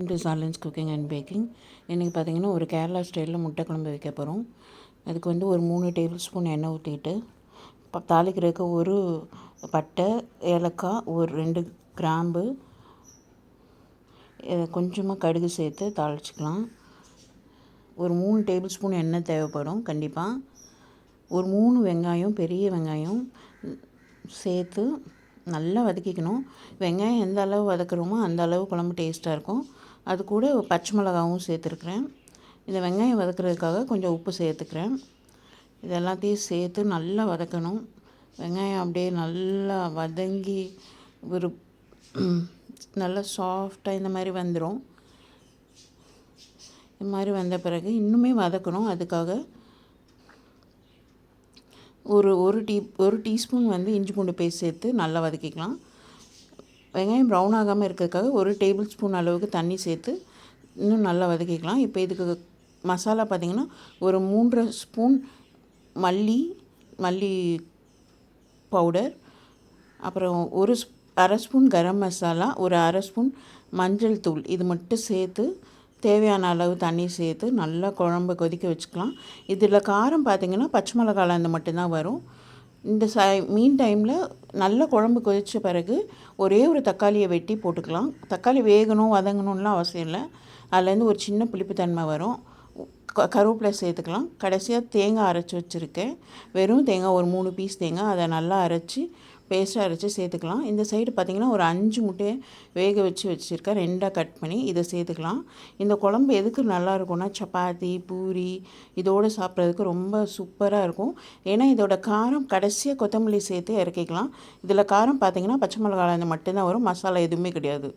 To சாலன்ஸ் cooking and baking. இன்றைக்கி பார்த்திங்கன்னா ஒரு கேரளா ஸ்டைலில் முட்டை குழம்பு வைக்க போகிறோம். அதுக்கு வந்து ஒரு 3 டேபிள் ஸ்பூன் எண்ணெய் ஊற்றிட்டு தாளிக்கிறதுக்கு ஒரு பட்டை, ஏலக்காய், ஒரு 2 கிராம்பு, கொஞ்சமாக கடுகு சேர்த்து தாளிச்சிக்கலாம். ஒரு 3 டேபிள் ஸ்பூன் எண்ணெய் தேவைப்படும் கண்டிப்பாக. ஒரு 3 வெங்காயம், பெரிய வெங்காயம் சேர்த்து நல்லா வதக்கிக்கணும். வெங்காயம் எந்த அளவு வதக்குறோமோ அந்த அளவு குழம்பு டேஸ்ட்டாக இருக்கும். அது கூட பச்சை மிளகாவும் சேர்த்துருக்குறேன். இந்த வெங்காயம் வதக்குறதுக்காக கொஞ்சம் உப்பு சேர்த்துக்கிறேன். இது எல்லாத்தையும் சேர்த்து நல்லா வதக்கணும். வெங்காயம் அப்படியே நல்லா வதங்கி ஒரு நல்லா சாஃப்டாக இந்த மாதிரி வந்துடும். இந்த மாதிரி வந்த பிறகு இன்னுமே வதக்கணும். அதுக்காக ஒரு டீஸ்பூன் வந்து இஞ்சி பூண்டு பேஸ்ட் சேர்த்து நல்லா வதக்கிக்கலாம். வெங்காயம் ப்ரௌன் ஆகாமல் இருக்கிறதுக்காக ஒரு டேபிள் ஸ்பூன் அளவுக்கு தண்ணி சேர்த்து இன்னும் நல்லா வதக்கிக்கலாம். இப்போ இதுக்கு மசாலா பார்த்திங்கன்னா ஒரு 3 ஸ்பூன் மல்லி பவுடர், அப்புறம் அரை ஸ்பூன் கரம் மசாலா, ஒரு அரை ஸ்பூன் மஞ்சள் தூள், இது மட்டும் சேர்த்து தேவையான அளவு தண்ணி சேர்த்து நல்லா குழம்பு கொதிக்க வச்சுக்கலாம். இதில் காரம் பார்த்திங்கன்னா பச்சை மிளகாய் அந்த மட்டும்தான் வரும். இந்த மீன் டைமில் நல்ல குழம்பு கொதித்த பிறகு ஒரே ஒரு தக்காளியை வெட்டி போட்டுக்கலாம். தக்காளி வேகணும் வதங்கணும்லாம் அவசியம் இல்லை. அதுலேருந்து ஒரு சின்ன புளிப்புத்தன்மை வரும். கருவேப்பிலை சேர்த்துக்கலாம். கடைசியாக தேங்காய் அரைச்சி வச்சுருக்கேன். வெறும் தேங்காய் ஒரு 3 பீஸ் தேங்காய், அதை நல்லா அரைச்சி பேஸ்ட்டாக அரைச்சி சேர்த்துக்கலாம். இந்த சைடு பார்த்திங்கன்னா ஒரு 5 முட்டையை வேக வச்சுருக்கேன், 2ஆக கட் பண்ணி இதை சேர்த்துக்கலாம். இந்த குழம்பு எதுக்கு நல்லாயிருக்கும்னா சப்பாத்தி, பூரி இதோடு சாப்பிட்றதுக்கு ரொம்ப சூப்பராக இருக்கும். ஏன்னா இதோட காரம் கடைசியாக கொத்தமல்லி சேர்த்து இறக்கிக்கலாம். இதில் காரம் பார்த்திங்கன்னா பச்சை மிளகாய் மட்டும்தான் வரும், மசாலா எதுவுமே கிடையாது.